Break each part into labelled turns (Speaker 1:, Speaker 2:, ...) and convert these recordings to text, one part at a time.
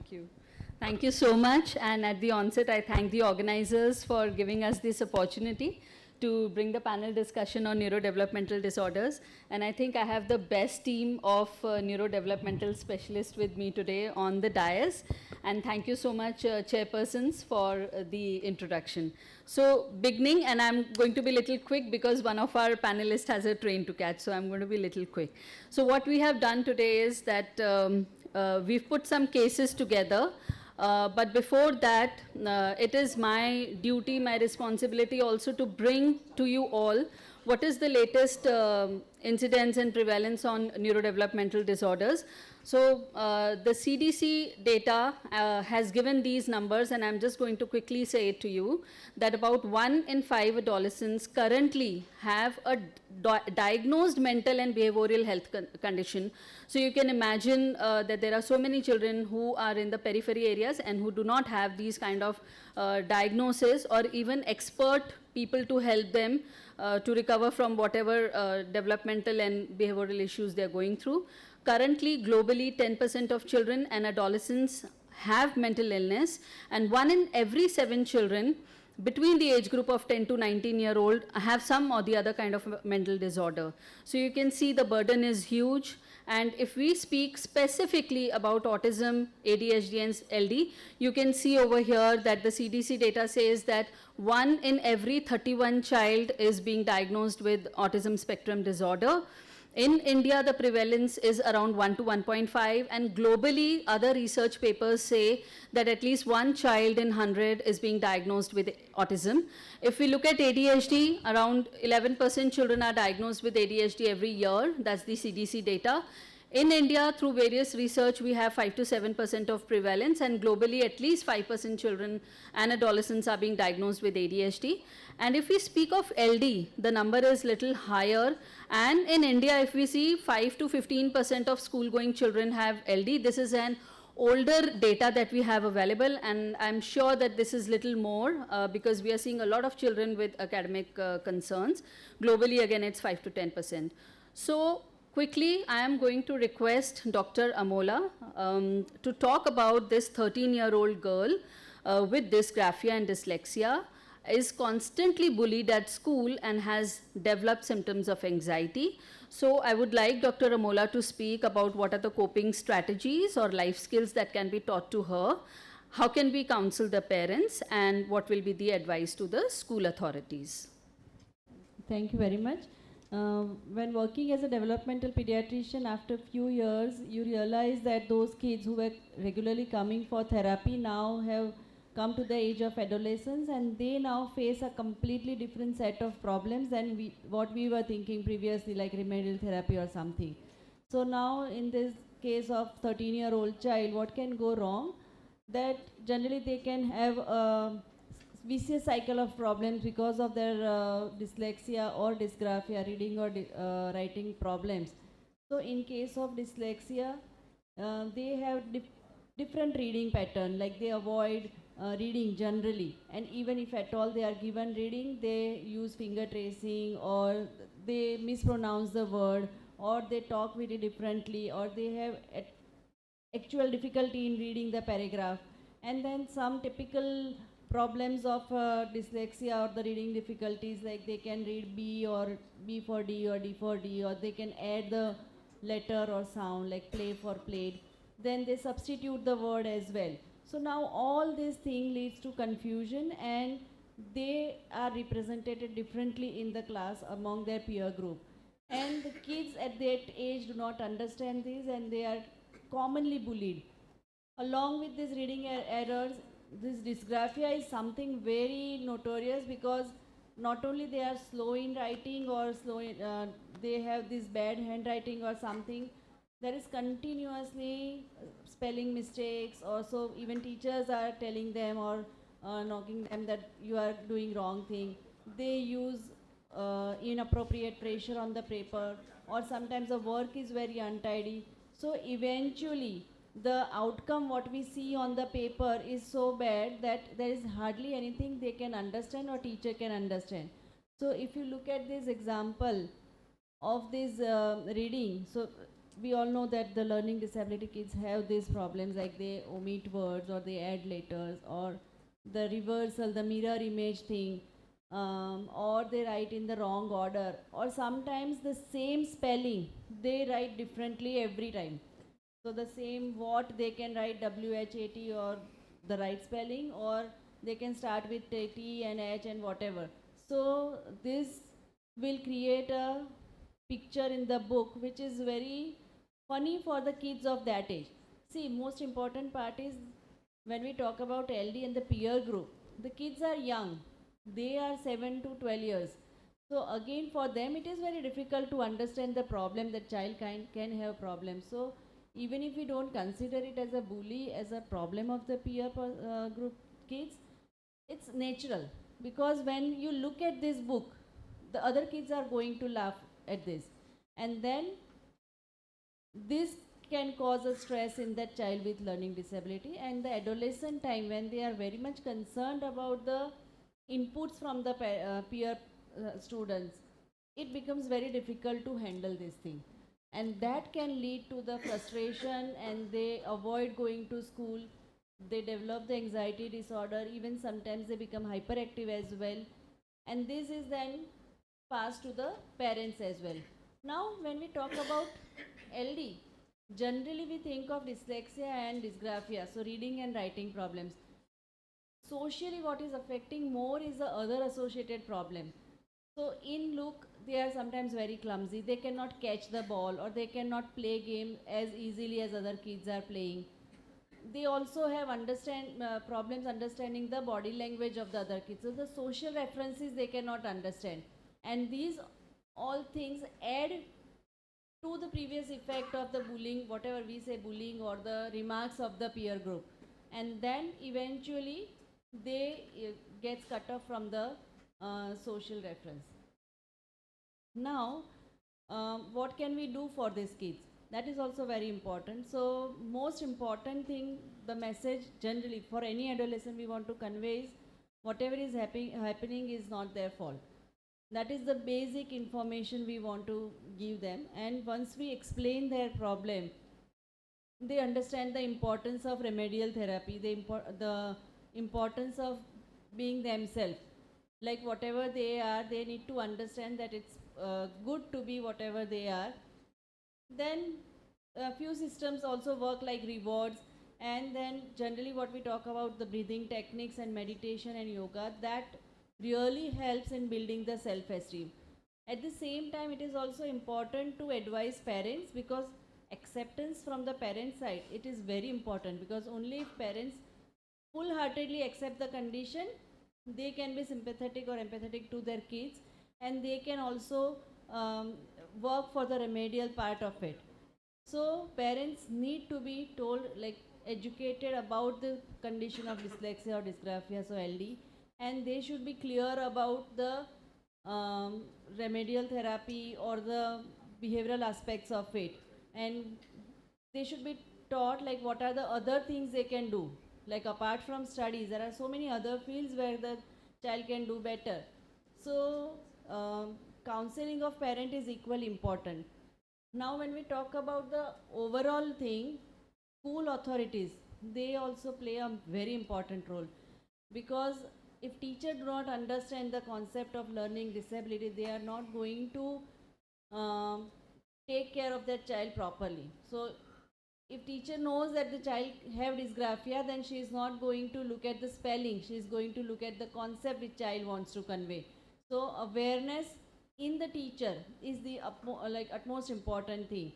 Speaker 1: Thank you. Thank you so much. And at the onset, I thank the organizers for giving us this opportunity to bring the panel discussion on neurodevelopmental disorders. And I think I have the best team of neurodevelopmental specialists with me today on the dais. And thank you so much, chairpersons, for the introduction. So beginning, and I'm going to be a little quick because one of our panelists has a train to catch, so I'm going to be a little quick. So what we have done today is that we've put some cases together. But before that, it is my duty, my responsibility also to bring to you all what is the latest incidence and prevalence on neurodevelopmental disorders. So the CDC data has given these numbers, and I'm just going to quickly say it to you, that about 1 in 5 adolescents currently have a diagnosed mental and behavioral health condition. So you can imagine that there are so many children who are in the periphery areas and who do not have these kind of diagnosis or even expert people to help them to recover from whatever developmental and behavioral issues they're going through. Currently, globally, 10% of children and adolescents have mental illness, and 1 in every 7 children between the age group of 10 to 19-year-old have some or the other kind of mental disorder. So you can see the burden is huge. And if we speak specifically about autism, ADHD, and LD, you can see over here that the CDC data says that 1 in every 31 child is being diagnosed with autism spectrum disorder. In India, the prevalence is around 1 to 1.5, and globally, other research papers say that at least 1 child in 100 is being diagnosed with autism. If we look at ADHD, around 11% children are diagnosed with ADHD every year. That's the CDC data. In India, through various research, we have 5 to 7% of prevalence, and globally, at least 5% children and adolescents are being diagnosed with ADHD. And if we speak of LD, the number is little higher. And in India, if we see 5 to 15% of school-going children have LD, this is an older data that we have available, and I'm sure that this is little more because we are seeing a lot of children with academic concerns. Globally, again, it's 5 to 10%. So quickly, I am going to request Dr. Amola to talk about this 13-year-old girl with dysgraphia and dyslexia, is constantly bullied at school and has developed symptoms of anxiety. So I would like Dr. Amola to speak about what are the coping strategies or life skills that can be taught to her, how can we counsel the parents, and what will be the advice to the school authorities.
Speaker 2: Thank you very much. When working as a developmental pediatrician, after a few years, you realize that those kids who were regularly coming for therapy now have come to the age of adolescence, and they now face a completely different set of problems than what we were thinking previously, like remedial therapy or something. So now in this case of 13-year-old child, what can go wrong? That generally they can have a vicious cycle of problems because of their dyslexia or dysgraphia, reading or writing problems. So in case of dyslexia, they have different reading pattern, like they avoid reading generally, and even if at all they are given reading, they use finger tracing, or they mispronounce the word, or they talk very differently, or they have actual difficulty in reading the paragraph. And then some typical problems of dyslexia or the reading difficulties, like they can read B or B for D or D for D, or they can add the letter or sound like play for played. Then they substitute the word as well. So now all this thing leads to confusion, and they are represented differently in the class among their peer group. And the kids at that age do not understand this, and they are commonly bullied. Along with these reading errors, this dysgraphia is something very notorious, because not only they are slow in writing or they have this bad handwriting or something, there is continuously spelling mistakes. Also, even teachers are telling them or knocking them that you are doing wrong thing. They use inappropriate pressure on the paper, or sometimes the work is very untidy. So eventually, the outcome what we see on the paper is so bad that there is hardly anything they can understand or teacher can understand. So if you look at this example of this reading, so we all know that the learning disability kids have these problems, like they omit words or they add letters, or the reversal, the mirror image thing, or they write in the wrong order, or sometimes the same spelling they write differently every time. So the same what they can write WHAT or the right spelling, or they can start with T and H and whatever. So this will create a picture in the book which is very funny for the kids of that age. See, most important part is when we talk about LD and the peer group, the kids are young. They are 7 to 12 years. So again, for them, it is very difficult to understand the problem that child can have problems. So even if we don't consider it as a bully, as a problem of the peer group kids, it's natural, because when you look at this book, the other kids are going to laugh at this, and then this can cause a stress in that child with learning disability. And the adolescent time, when they are very much concerned about the inputs from the peer students, it becomes very difficult to handle this thing, and that can lead to the frustration, and they avoid going to school, they develop the anxiety disorder, even sometimes they become hyperactive as well, and this is then passed to the parents as well. Now when we talk about LD, generally we think of dyslexia and dysgraphia, so reading and writing problems. Socially, what is affecting more is the other associated problem. So in look, they are sometimes very clumsy. They cannot catch the ball, or they cannot play game as easily as other kids are playing. They also have problems understanding the body language of the other kids. So the social references they cannot understand, and these all things add to the previous effect of the bullying, whatever we say bullying, or the remarks of the peer group, and then eventually they gets cut off from the social reference. Now, what can we do for these kids? That is also very important. So, most important thing, the message generally for any adolescent we want to convey is whatever is happening is not their fault. That is the basic information we want to give them. And once we explain their problem, they understand the importance of remedial therapy, the importance of being themselves. Like whatever they are, they need to understand that it's good to be whatever they are. Then a few systems also work like rewards, and then generally what we talk about, the breathing techniques and meditation and yoga, that really helps in building the self-esteem. At the same time, it is also important to advise parents, because acceptance from the parent side, it is very important, because only if parents full-heartedly accept the condition, they can be sympathetic or empathetic to their kids, and they can also work for the remedial part of it. So parents need to be told, like educated about the condition of dyslexia or dysgraphia, so LD, and they should be clear about the remedial therapy or the behavioral aspects of it, and they should be taught like what are the other things they can do, like apart from studies there are so many other fields where the child can do better. So counseling of parent is equally important. Now when we talk about the overall thing, school authorities, they also play a very important role, because if teachers do not understand the concept of learning disability, they are not going to um, take care of their child properly. So if teacher knows that the child have dysgraphia, then she is not going to look at the spelling, she is going to look at the concept which child wants to convey. So awareness in the teacher is the utmost important thing.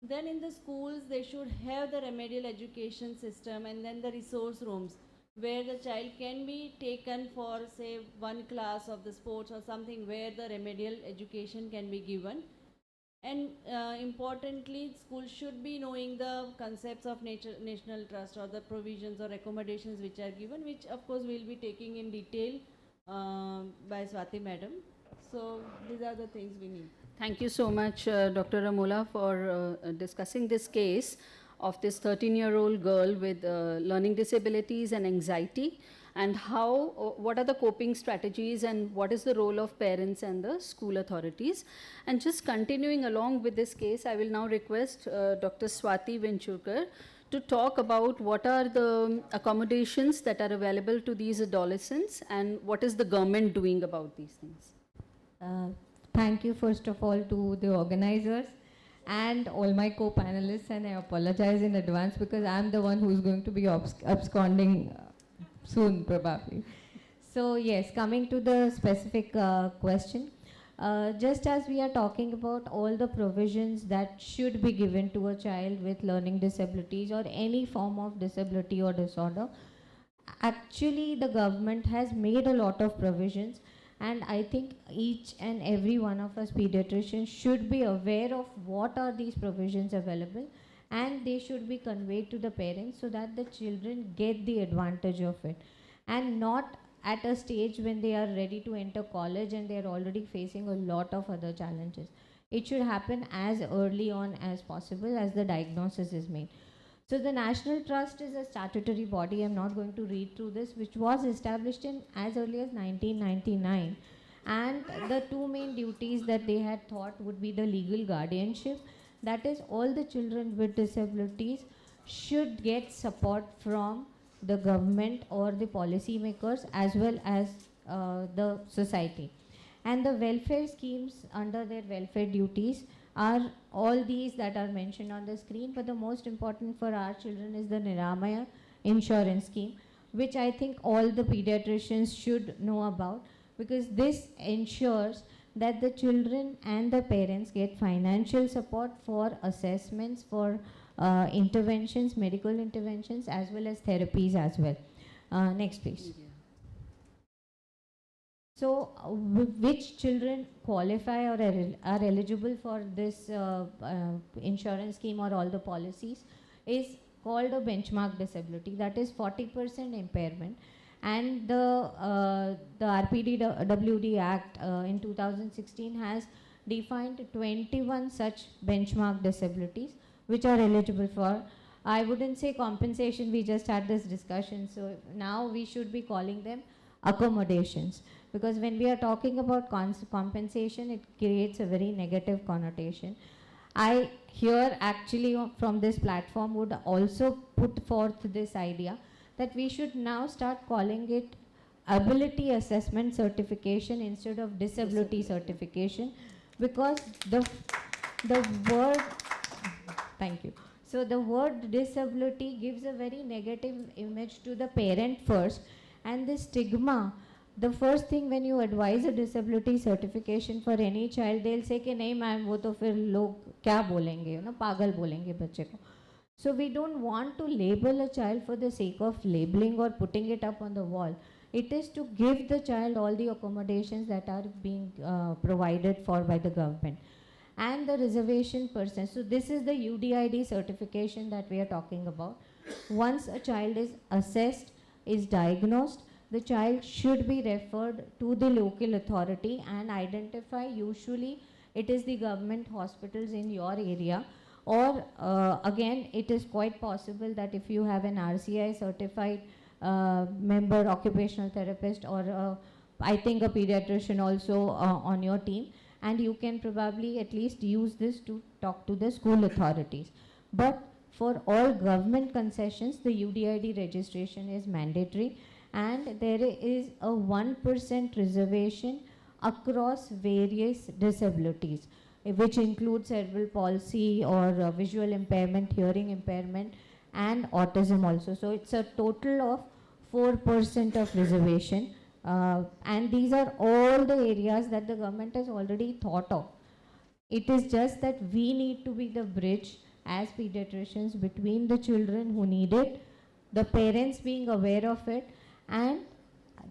Speaker 2: Then in the schools they should have the remedial education system, and then the resource rooms where the child can be taken for say one class of the sports or something, where the remedial education can be given. And importantly, schools should be knowing the concepts of national trust or the provisions or recommendations which are given, which of course we'll be taking in detail by Swati madam. So these are the things we need.
Speaker 1: Thank you so much, Dr. Ramola, for discussing this case of this 13-year-old girl with learning disabilities and anxiety. and what are the coping strategies and what is the role of parents and the school authorities. And just continuing along with this case, I will now request Dr. Swati Venchurkar to talk about what are the accommodations that are available to these adolescents and what is the government doing about these things.
Speaker 3: Thank you first of all to the organizers and all my co-panelists, and I apologize in advance because I'm the one who's going to be absconding soon probably. So yes, coming to the specific question, just as we are talking about all the provisions that should be given to a child with learning disabilities or any form of disability or disorder, actually the government has made a lot of provisions, and I think each and every one of us pediatricians should be aware of what are these provisions available, and they should be conveyed to the parents so that the children get the advantage of it, and not at a stage when they are ready to enter college and they are already facing a lot of other challenges. It should happen as early on as possible as the diagnosis is made. So the National Trust is a statutory body, I'm not going to read through this, which was established in as early as 1999. And the two main duties that they had thought would be the legal guardianship, that is all the children with disabilities should get support from the government or the policy makers as well as the society. And the welfare schemes under their welfare duties are all these that are mentioned on the screen, but the most important for our children is the Niramaya insurance scheme, which I think all the pediatricians should know about, because this ensures that the children and the parents get financial support for assessments, for interventions, medical interventions, as well as therapies as well. Next please. So, which children qualify or are eligible for this insurance scheme or all the policies is called a benchmark disability, that is 40% impairment. And the RPDWD Act in 2016 has defined 21 such benchmark disabilities which are eligible for, I wouldn't say compensation, we just had this discussion, so now we should be calling them accommodations, because when we are talking about compensation, it creates a very negative connotation. I here actually from this platform would also put forth this idea that we should now start calling it ability assessment certification instead of disability certification, because the word, thank you. So the word disability gives a very negative image to the parent first, and the stigma, the first thing when you advise a disability certification for any child, they'll say कि नहीं ma'am वो तो फिर लोग क्या बोलेंगे, you know, पागल बोलेंगे बच्चे को. So we don't want to label a child for the sake of labeling or putting it up on the wall. It is to give the child all the accommodations that are being provided for by the government. And the reservation person, so this is the UDID certification that we are talking about. Once a child is assessed, is diagnosed, the child should be referred to the local authority and identify, usually it is the government hospitals in your area, or again it is quite possible that if you have an RCI certified member occupational therapist or I think a pediatrician also on your team, and you can probably at least use this to talk to the school authorities. But for all government concessions, the UDID registration is mandatory, and there is a 1% reservation across various disabilities, which include cerebral palsy or visual impairment, hearing impairment, and autism also. So it's a total of 4% of reservation, and these are all the areas that the government has already thought of. It is just that we need to be the bridge as pediatricians between the children who need it, the parents being aware of it, and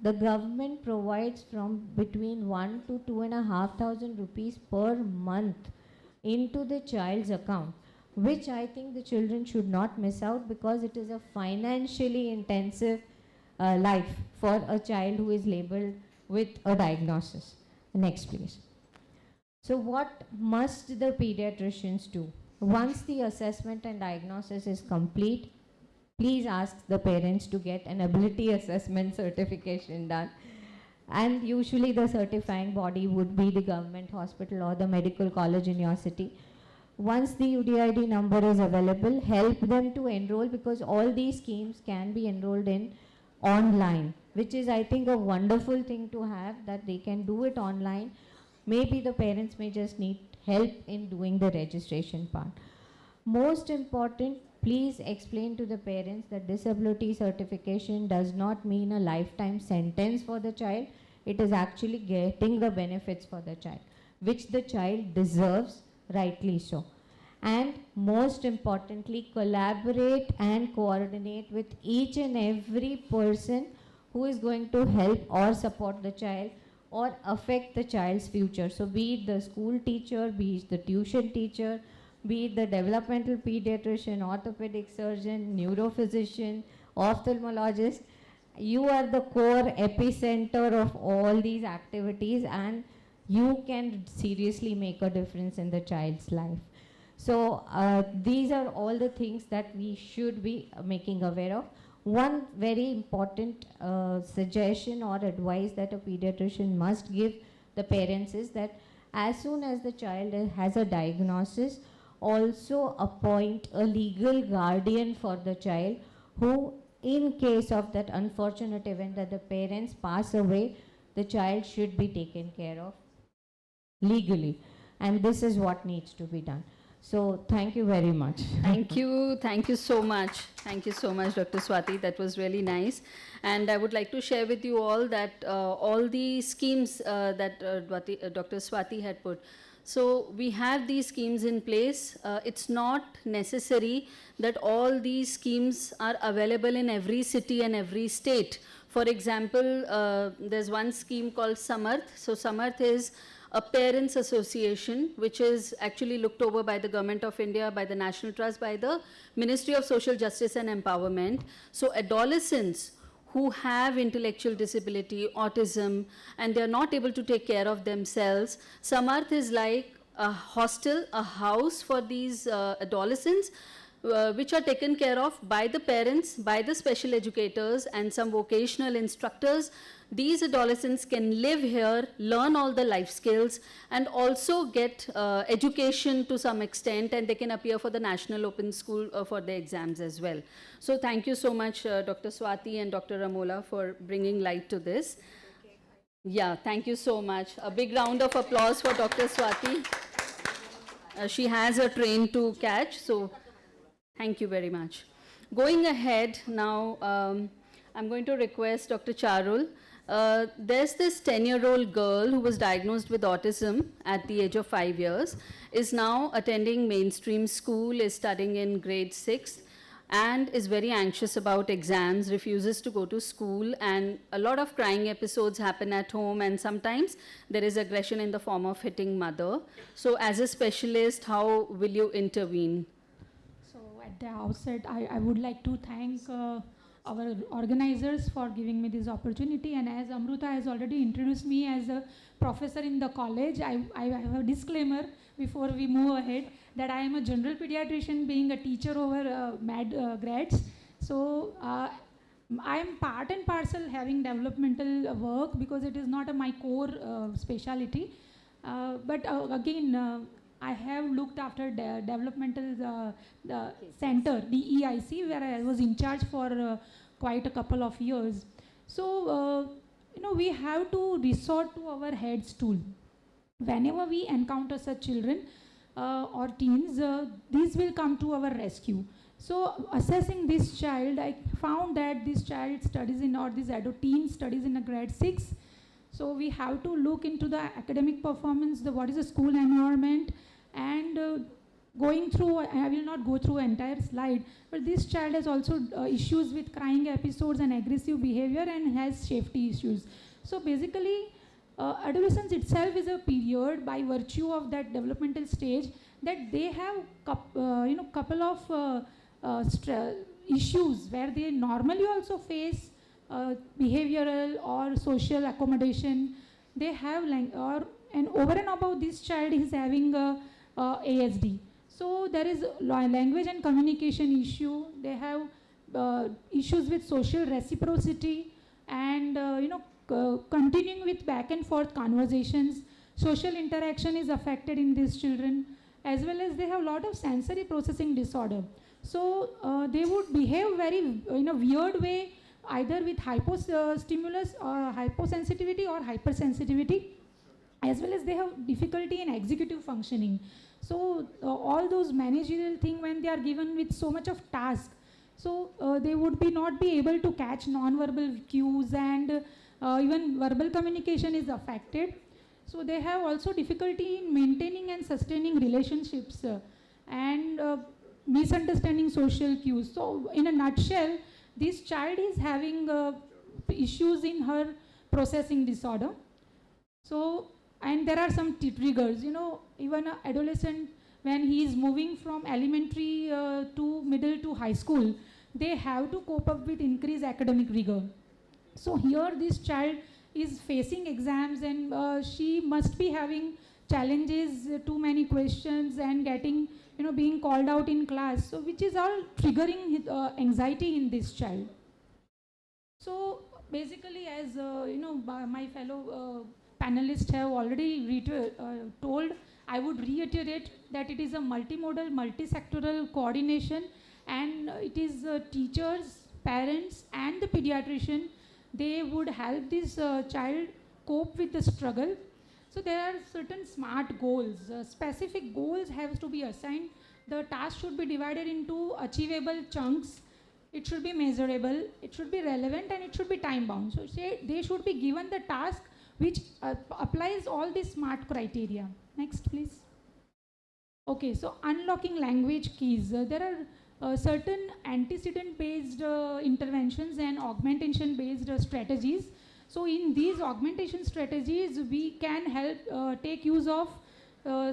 Speaker 3: the government provides from between 1 to 2,500 rupees per month into the child's account, which I think the children should not miss out, because it is a financially intensive life for a child who is labeled with a diagnosis. Next please. So what must the pediatricians do? Once the assessment and diagnosis is complete, please ask the parents to get an ability assessment certification done. And usually the certifying body would be the government hospital or the medical college in your city. Once the UDID number is available, help them to enroll, because all these schemes can be enrolled in online, which is, I think, a wonderful thing to have, that they can do it online. Maybe the parents may just need help in doing the registration part. Most important, please explain to the parents that disability certification does not mean a lifetime sentence for the child. It is actually getting the benefits for the child, which the child deserves, rightly so. And most importantly, collaborate and coordinate with each and every person who is going to help or support the child or affect the child's future. So be it the school teacher, be it the tuition teacher, be it the developmental pediatrician, orthopedic surgeon, neurophysician, ophthalmologist, you are the core epicenter of all these activities, and you can seriously make a difference in the child's life. So these are all the things that we should be making aware of. One very important suggestion or advice that a pediatrician must give the parents is that as soon as the child has a diagnosis, also appoint a legal guardian for the child who, in case of that unfortunate event that the parents pass away, the child should be taken care of legally. And this is what needs to be done. So thank you very much.
Speaker 1: Thank you so much. Thank you so much, Dr. Swati. That was really nice. And I would like to share with you all that all the schemes that Dr. Swati had put. So we have these schemes in place. It's not necessary that all these schemes are available in every city and every state. For example, there's one scheme called Samarth. So Samarth is a parents association which is actually looked over by the Government of India, by the National Trust, by the Ministry of Social Justice and Empowerment. So adolescents who have intellectual disability, autism, and they're not able to take care of themselves, Samarth is like a hostel, a house for these adolescents, which are taken care of by the parents, by the special educators, and some vocational instructors. These adolescents can live here, learn all the life skills, and also get education to some extent, and they can appear for the National Open School for the exams as well. So thank you so much, Dr. Swati and Dr. Ramola, for bringing light to this. Yeah, thank you so much. A big round of applause for Dr. Swati. She has a train to catch, so thank you very much. Going ahead now, I'm going to request Dr. Charul. There's this 10-year-old girl who was diagnosed with autism at the age of 5 years, is now attending mainstream school, is studying in grade 6, and is very anxious about exams, refuses to go to school, and a lot of crying episodes happen at home, and sometimes there is aggression in the form of hitting mother. So as a specialist, how will you intervene?
Speaker 4: So at the outset, I would like to thank our organizers for giving me this opportunity. And as Amruta has already introduced me as a professor in the college, I have a disclaimer before we move ahead that I am a general pediatrician, being a teacher over grads. So I am part and parcel having developmental work because it is not my core speciality. But again, I have looked after the developmental the center, DEIC, where I was in charge for quite a couple of years. So, we have to resort to our heads tool. Whenever we encounter such children or teens, these will come to our rescue. So, assessing this child, I found that this child studies in, or this teen studies in a grade 6. So, we have to look into the academic performance, what is the school environment, and going through, I will not go through entire slide, but this child has also issues with crying episodes and aggressive behavior and has safety issues. So basically, adolescence itself is a period by virtue of that developmental stage that they have couple of issues where they normally also face behavioral or social accommodation. They have and over and above, this child is having ASD. So there is language and communication issue. They have issues with social reciprocity and continuing with back and forth conversations. Social interaction is affected in these children, as well as they have a lot of sensory processing disorder. So they would behave very in a weird way, either with hypostimulus or hyposensitivity or hypersensitivity, as well as they have difficulty in executive functioning. So all those managerial thing, when they are given with so much of task, so they would not be able to catch non-verbal cues, and even verbal communication is affected. So they have also difficulty in maintaining and sustaining relationships and misunderstanding social cues. So in a nutshell, this child is having issues in her processing disorder. So, and there are some triggers, even an adolescent, when he is moving from elementary to middle to high school, they have to cope up with increased academic rigor. So here this child is facing exams, and she must be having challenges, too many questions, and getting, being called out in class, so which is all triggering anxiety in this child. So basically, as my fellow panelists have already told, I would reiterate that it is a multimodal, multi-sectoral coordination, and it is teachers, parents, and the pediatrician. They would help this child cope with the struggle. So there are certain SMART goals. Specific goals have to be assigned. The task should be divided into achievable chunks. It should be measurable, it should be relevant, and it should be time bound. So they should be given the task which applies all these SMART criteria. Next, please. Okay, so unlocking language keys. There are certain antecedent-based interventions and augmentation-based strategies. So in these augmentation strategies, we can help take use of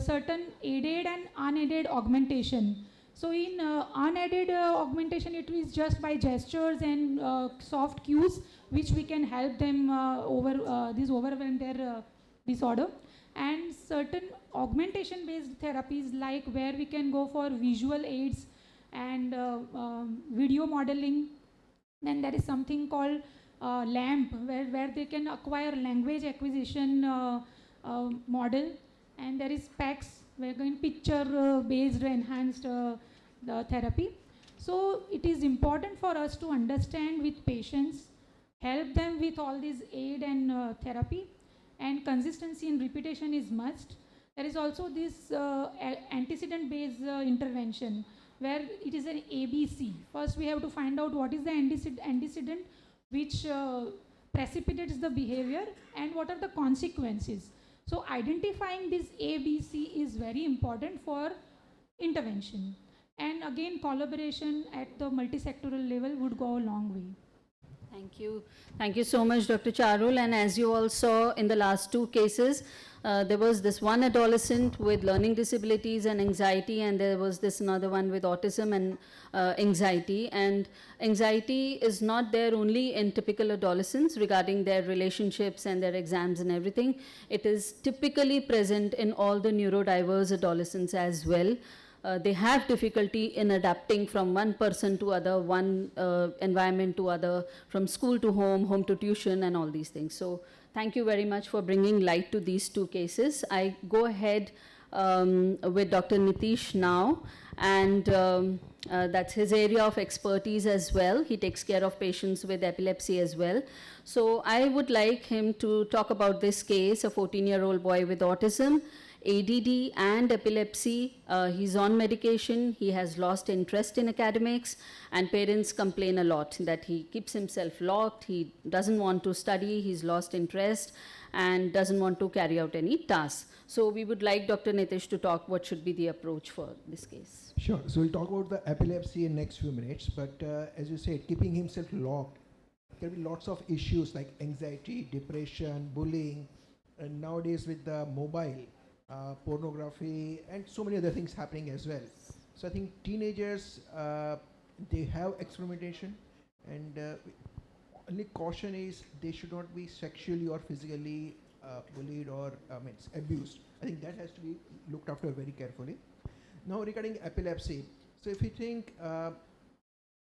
Speaker 4: certain aided and unaided augmentation. So in unaided augmentation, it is just by gestures and soft cues, which we can help them overwhelm their disorder. And certain augmentation-based therapies, like where we can go for visual aids and video modeling. Then there is something called LAMP, where they can acquire language acquisition model. And there is PACS, we're going picture-based enhanced the therapy. So it is important for us to understand with patients, help them with all these aid and therapy, and consistency and repetition is must. There is also this antecedent-based intervention, where it is an ABC. First, we have to find out what is the antecedent which precipitates the behavior, and what are the consequences. So identifying this ABC is very important for intervention. And again, collaboration at the multi-sectoral level would go a long way.
Speaker 1: Thank you. Thank you so much, Dr. Charul. And as you all saw in the last two cases, there was this one adolescent with learning disabilities and anxiety, and there was this another one with autism and anxiety. And anxiety is not there only in typical adolescents regarding their relationships and their exams and everything. It is typically present in all the neurodiverse adolescents as well. They have difficulty in adapting from one person to other, one environment to other, from school to home, home to tuition, and all these things. So thank you very much for bringing light to these two cases. I go ahead with Dr. Nitish now, and that's his area of expertise as well. He takes care of patients with epilepsy as well. So I would like him to talk about this case, a 14-year-old boy with autism, ADD and epilepsy. He's on medication, he has lost interest in academics, and parents complain a lot that he keeps himself locked, he doesn't want to study, he's lost interest, and doesn't want to carry out any tasks. So we would like Dr. Nitish to talk what should be the approach for this case.
Speaker 5: Sure, so we'll talk about the epilepsy in next few minutes, but as you said, keeping himself locked, there will be lots of issues like anxiety, depression, bullying, and nowadays with the mobile, pornography, and so many other things happening as well. So I think teenagers, they have experimentation, and only caution is they should not be sexually or physically bullied or abused. I think that has to be looked after very carefully. Now regarding epilepsy, so if you think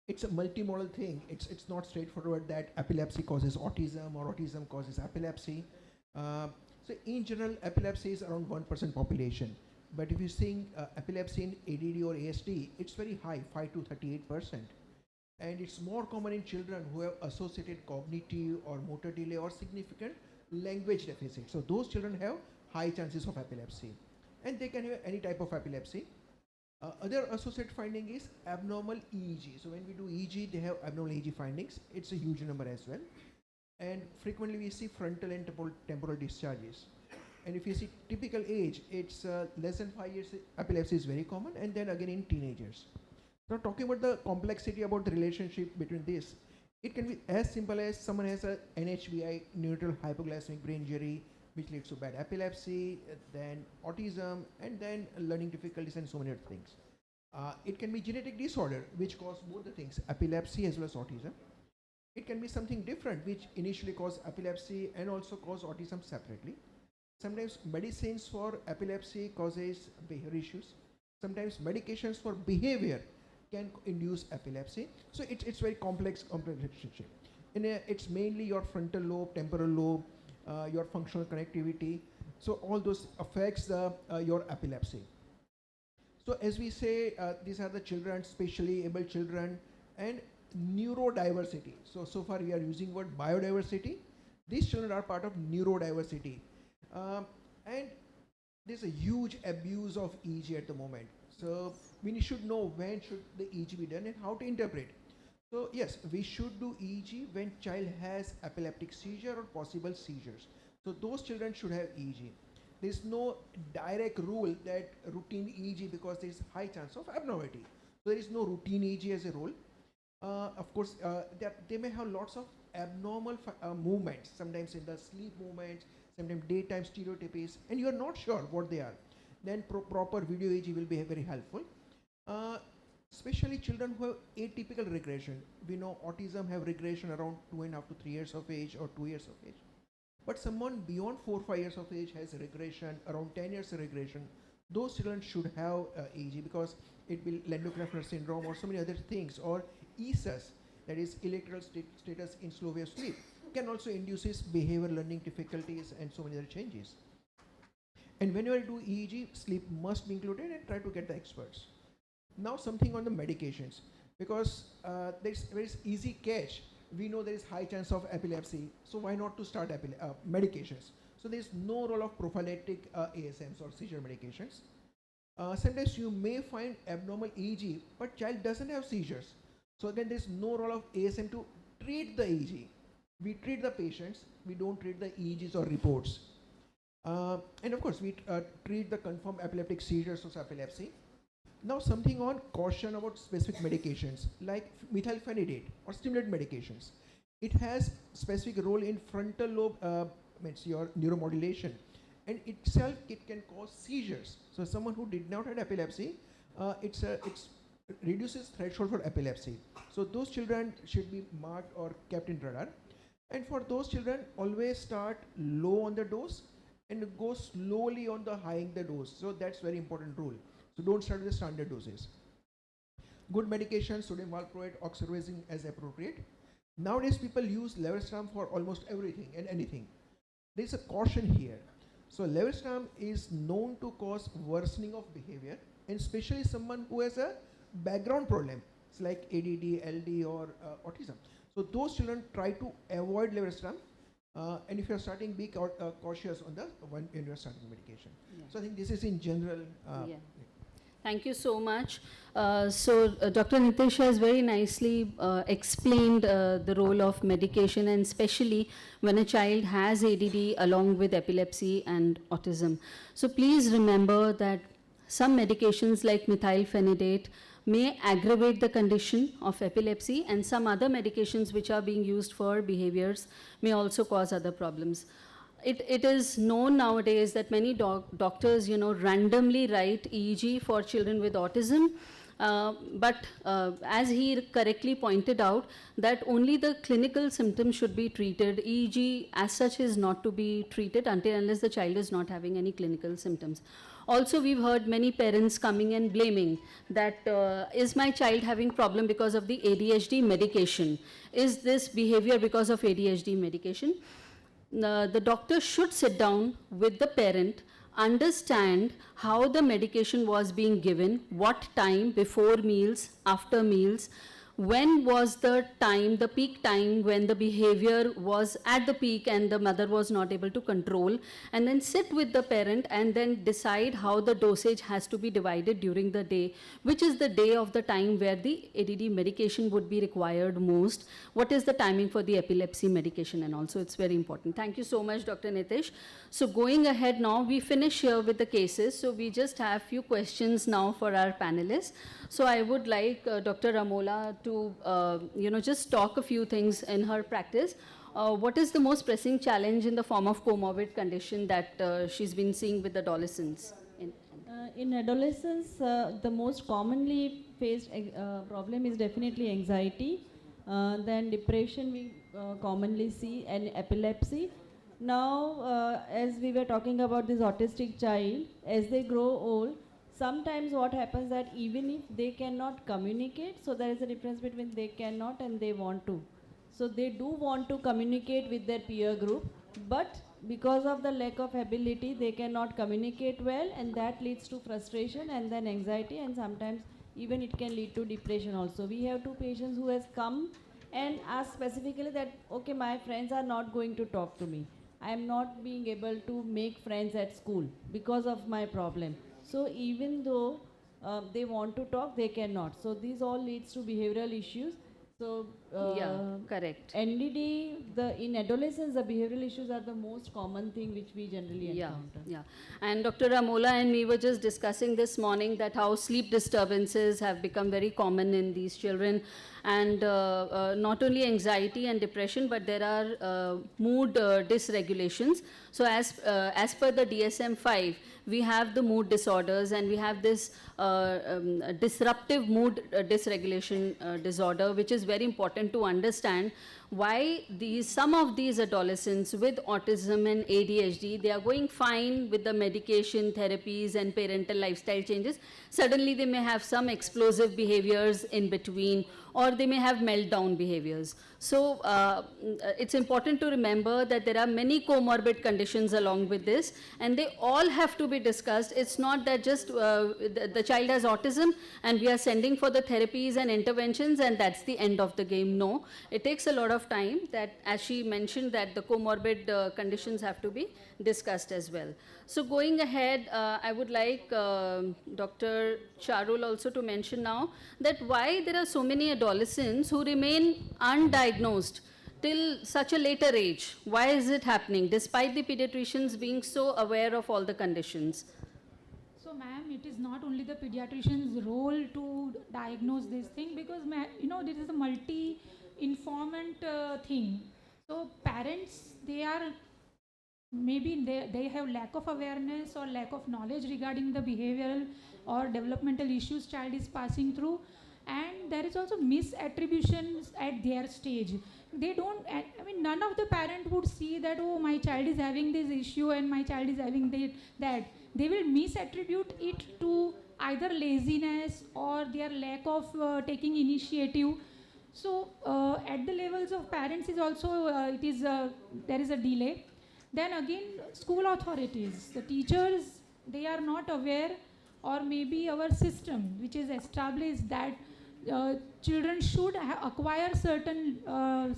Speaker 5: it's a multimodal thing. It's not straightforward that epilepsy causes autism or autism causes epilepsy. So in general, epilepsy is around 1% population. But if you see epilepsy in ADD or ASD, it's very high, 5 to 38%. And it's more common in children who have associated cognitive or motor delay or significant language deficit. So those children have high chances of epilepsy. And they can have any type of epilepsy. Other associated finding is abnormal EEG. So when we do EEG, they have abnormal EEG findings. It's a huge number as well. And frequently we see frontal and temporal discharges. And if you see typical age, it's less than 5 years, epilepsy is very common, and then again in teenagers. Now talking about the complexity about the relationship between this, it can be as simple as someone has a NHBI, neutral hypoglycemic brain injury, which leads to bad epilepsy, then autism, and then learning difficulties and so many other things. It can be genetic disorder, which cause both the things, epilepsy as well as autism. It can be something different, which initially cause epilepsy and also cause autism separately. Sometimes medicines for epilepsy causes behavior issues. Sometimes medications for behavior can induce epilepsy. So it's very complex relationship. It's mainly your frontal lobe, temporal lobe, your functional connectivity. So all those affects your epilepsy. So as we say, these are the children, specially able children, and neurodiversity. So far we are using word biodiversity. These children are part of neurodiversity. And there's a huge abuse of EEG at the moment. So we should know when should the EEG be done and how to interpret. So yes, we should do EEG when child has epileptic seizure or possible seizures. So those children should have EEG. There's no direct rule that routine EEG because there's high chance of abnormality. So there is no routine EEG as a rule. Of course, they may have lots of abnormal movements, sometimes in the sleep movements, sometimes daytime stereotypies, and you are not sure what they are. Then proper video EEG will be very helpful. Especially children who have atypical regression. We know autism have regression around 2.5 to 3 years of age or 2 years of age. But someone beyond 4 or 5 years of age has regression, around 10 years of regression. Those children should have EEG because it will Landau-Kleffner syndrome or so many other things, or ESUS, that is electoral status in slow wave sleep, can also induces behavior learning difficulties and so many other changes. And whenever you do EEG, sleep must be included and try to get the experts. Now something on the medications, because there's very easy catch. We know there is high chance of epilepsy, so why not to start medications? So there's no role of prophylactic ASMs or seizure medications. Sometimes you may find abnormal EEG, but child doesn't have seizures. So again, there's no role of ASM to treat the EEG. We treat the patients, we don't treat the EEGs or reports. And of course, we treat the confirmed epileptic seizures or epilepsy. Now something on caution about specific medications like methylphenidate or stimulant medications. It has specific role in frontal lobe, means your neuromodulation, and itself it can cause seizures. So someone who did not have epilepsy, it reduces threshold for epilepsy. So those children should be marked or kept in radar. And for those children, always start low on the dose and go slowly on the high the dose. So that's very important rule. So don't start with the standard doses. Good medication, sodium valproate, oxybenzone as appropriate. Nowadays people use levetiracetam for almost everything and anything. There is a caution here. So levetiracetam is known to cause worsening of behavior, and especially someone who has a background problem, it's like ADD, LD or autism. So those children try to avoid levetiracetam. And if you're starting, be cautious on the one when you're starting medication. Yeah. So I think this is in general.
Speaker 1: Yeah. Thank you so much. Dr. Nitish has very nicely explained the role of medication, and especially when a child has ADD along with epilepsy and autism. So please remember that some medications like methylphenidate may aggravate the condition of epilepsy, and some other medications which are being used for behaviors may also cause other problems. It is known nowadays that many doctors, randomly write EEG for children with autism, But as he correctly pointed out, that only the clinical symptoms should be treated. EEG as such is not to be treated until unless the child is not having any clinical symptoms. Also, we've heard many parents coming and blaming that is my child having problem because of the ADHD medication? Is this behavior because of ADHD medication? The doctor should sit down with the parent, understand how the medication was being given, what time, before meals, after meals, when was the time, the peak time when the behavior was at the peak and the mother was not able to control, and then sit with the parent and then decide how the dosage has to be divided during the day, which is the day of the time where the ADD medication would be required most, what is the timing for the epilepsy medication, and also it's very important. Thank you so much, Dr. Nitish. So going ahead now, we finish here with the cases, so we just have few questions now for our panelists. So I would like Dr. Ramola to, just talk a few things in her practice. What is the most pressing challenge in the form of comorbid condition that she's been seeing with adolescents?
Speaker 2: In adolescence, the most commonly faced problem is definitely anxiety. Then depression we commonly see, and epilepsy. Now, as we were talking about this autistic child, as they grow old, sometimes what happens that even if they cannot communicate, so there is a difference between they cannot and they want to. So they do want to communicate with their peer group, but because of the lack of ability, they cannot communicate well, and that leads to frustration and then anxiety, and sometimes even it can lead to depression also. We have two patients who has come and asked specifically that, okay, my friends are not going to talk to me. I am not being able to make friends at school because of my problem. So even though they want to talk, they cannot. So these all leads to behavioral issues. So
Speaker 1: Yeah, correct.
Speaker 2: NDD, in adolescence, the behavioral issues are the most common thing which we generally encounter.
Speaker 1: Yeah. And Dr. Ramola and me were just discussing this morning that how sleep disturbances have become very common in these children, and not only anxiety and depression, but there are mood dysregulations. So as per the DSM-5, we have the mood disorders, and we have this disruptive mood dysregulation disorder, which is very important to understand why some of these adolescents with autism and ADHD, they are going fine with the medication, therapies, and parental lifestyle changes. Suddenly they may have some explosive behaviors in between, or they may have meltdown behaviors. So it's important to remember that there are many comorbid conditions along with this, and they all have to be discussed. It's not that just the child has autism and we are sending for the therapies and interventions and that's the end of the game. No, it takes a lot of time, that as she mentioned, that the comorbid conditions have to be discussed as well. So going ahead, I would like Dr. Charul also to mention now that why there are so many adolescents who remain undiagnosed till such a later age. Why is it happening despite the pediatricians being so aware of all the conditions?
Speaker 4: So, ma'am, it is not only the pediatrician's role to diagnose this thing, because, this is a multi-informant thing. So, parents, they are maybe they have lack of awareness or lack of knowledge regarding the behavioral or developmental issues child is passing through, and there is also misattributions at their stage. They don't, none of the parent would see that, oh, my child is having this issue and my child is having that. They will misattribute it to either laziness or their lack of taking initiative. So at the levels of parents is also there is a delay. Then again, school authorities, the teachers, they are not aware, or maybe our system, which is established that children should acquire certain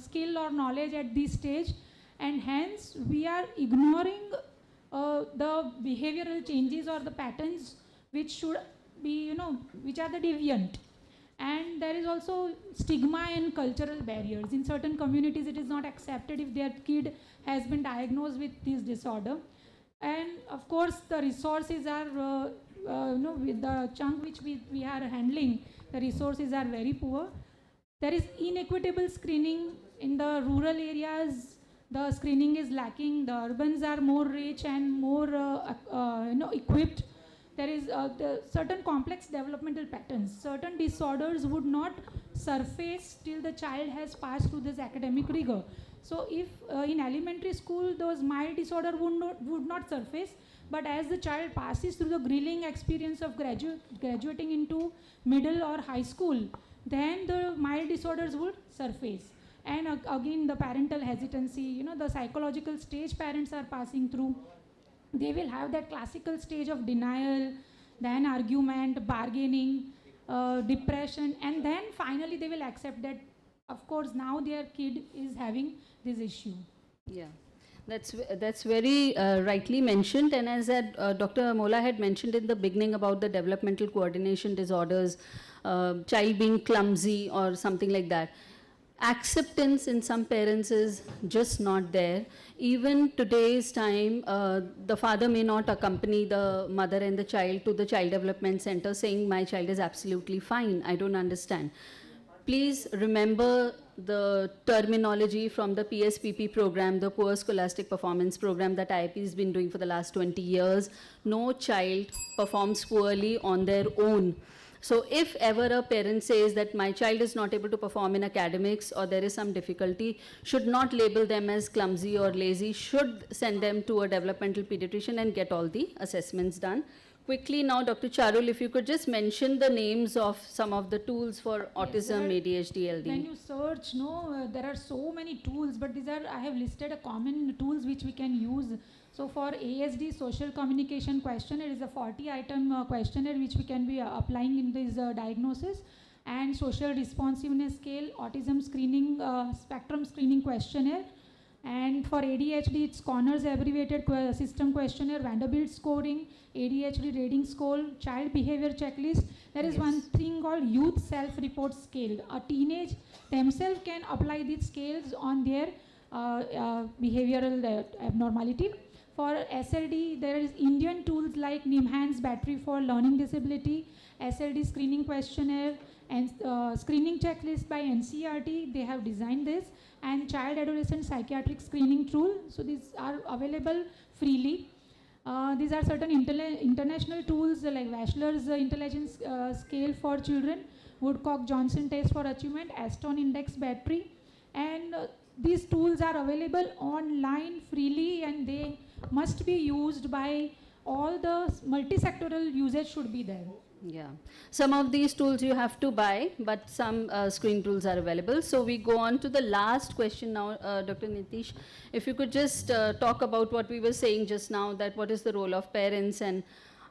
Speaker 4: skill or knowledge at this stage, and hence we are ignoring the behavioral changes or the patterns which should be, which are the deviant. And there is also stigma and cultural barriers. In certain communities, it is not accepted if their kid has been diagnosed with this disorder. And of course, the resources are, with the chunk which we are handling, the resources are very poor. There is inequitable screening in the rural areas. The screening is lacking. The urbans are more rich and more, equipped. there is the certain complex developmental patterns. Certain disorders would not surface till the child has passed through this academic rigor. So if in elementary school those mild disorder would not surface, but as the child passes through the grilling experience of graduating into middle or high school, then the mild disorders would surface. And again, the parental hesitancy, the psychological stage parents are passing through, they will have that classical stage of denial, then argument, bargaining, depression, and then finally they will accept that, of course, now their kid is having this issue.
Speaker 1: Yeah. That's very rightly mentioned, and as Dr. Mola had mentioned in the beginning about the developmental coordination disorders, child being clumsy or something like that. Acceptance in some parents is just not there. Even today's time, the father may not accompany the mother and the child to the child development center saying, my child is absolutely fine, I don't understand. Please remember the terminology from the PSPP program, the Poor Scholastic Performance Program that IIP has been doing for the last 20 years. No child performs poorly on their own. So if ever a parent says that my child is not able to perform in academics or there is some difficulty, should not label them as clumsy or lazy, should send them to a developmental pediatrician and get all the assessments done. Quickly now, Dr. Charul, if you could just mention the names of some of the tools for autism, ADHD, LD.
Speaker 4: When you search, there are so many tools, but I have listed a common tools which we can use. So for ASD social communication questionnaire is a 40-item questionnaire which we can be applying in this diagnosis, and social responsiveness scale, autism screening, spectrum screening questionnaire. And for ADHD, it's Connors abbreviated system questionnaire, Vanderbilt scoring, ADHD rating scale, child behavior checklist. There is one thing called youth self-report scale. A teenage themselves can apply these scales on their behavioral abnormality. For SLD, there is Indian tools like Nimhan's Battery for Learning Disability, SLD screening questionnaire, and screening checklist by NCERT. They have designed this, and child adolescent psychiatric screening tool. So these are available freely. These are certain international tools like Wechsler's intelligence scale for children, Woodcock-Johnson test for achievement, Aston index battery, and these tools are available online freely, and they must be used by all the multi-sectoral usage should be there.
Speaker 1: Yeah, some of these tools you have to buy, but some screen tools are available. So we go on to the last question now, Dr. Nitish. If you could just talk about what we were saying just now, that what is the role of parents and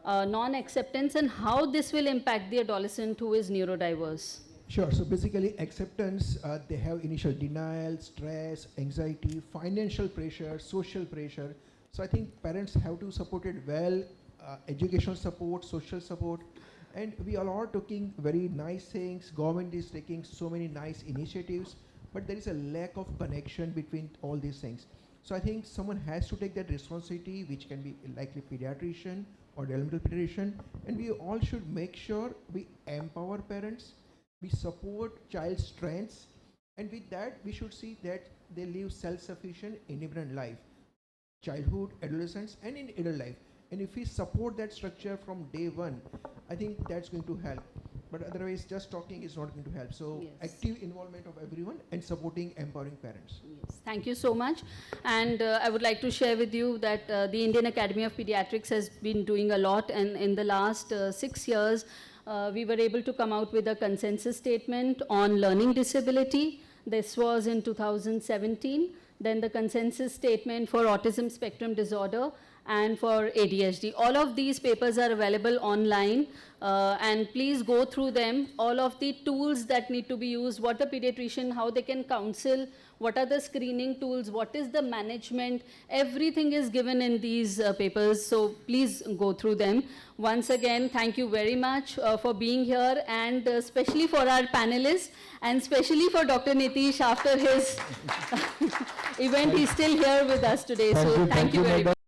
Speaker 1: non-acceptance and how this will impact the adolescent who is neurodiverse.
Speaker 5: Sure. So basically, acceptance, they have initial denial, stress, anxiety, financial pressure, social pressure. So I think parents have to support it well, educational support, social support. And we are all talking very nice things. Government is taking so many nice initiatives, but there is a lack of connection between all these things. So I think someone has to take that responsibility, which can be likely pediatrician or developmental pediatrician, and we all should make sure we empower parents, we support child's strengths, and with that we should see that they live self-sufficient, independent life, childhood, adolescence, and in adult life. And if we support that structure from day one, I think that's going to help. But otherwise, just talking is not going to help. So active involvement of everyone and supporting, empowering parents.
Speaker 1: Yes, thank you so much. And I would like to share with you that the Indian Academy of Pediatrics has been doing a lot. And in the last 6 years, we were able to come out with a consensus statement on learning disability. This was in 2017. Then the consensus statement for autism spectrum disorder and for ADHD. All of these papers are available online, and please go through them. All of the tools that need to be used, what the pediatrician, how they can counsel, what are the screening tools, what is the management, everything is given in these papers, so please go through them. Once again, thank you very much for being here, and especially for our panelists, and especially for Dr. Nitish after his event. He's still here with us today, so thank you very much.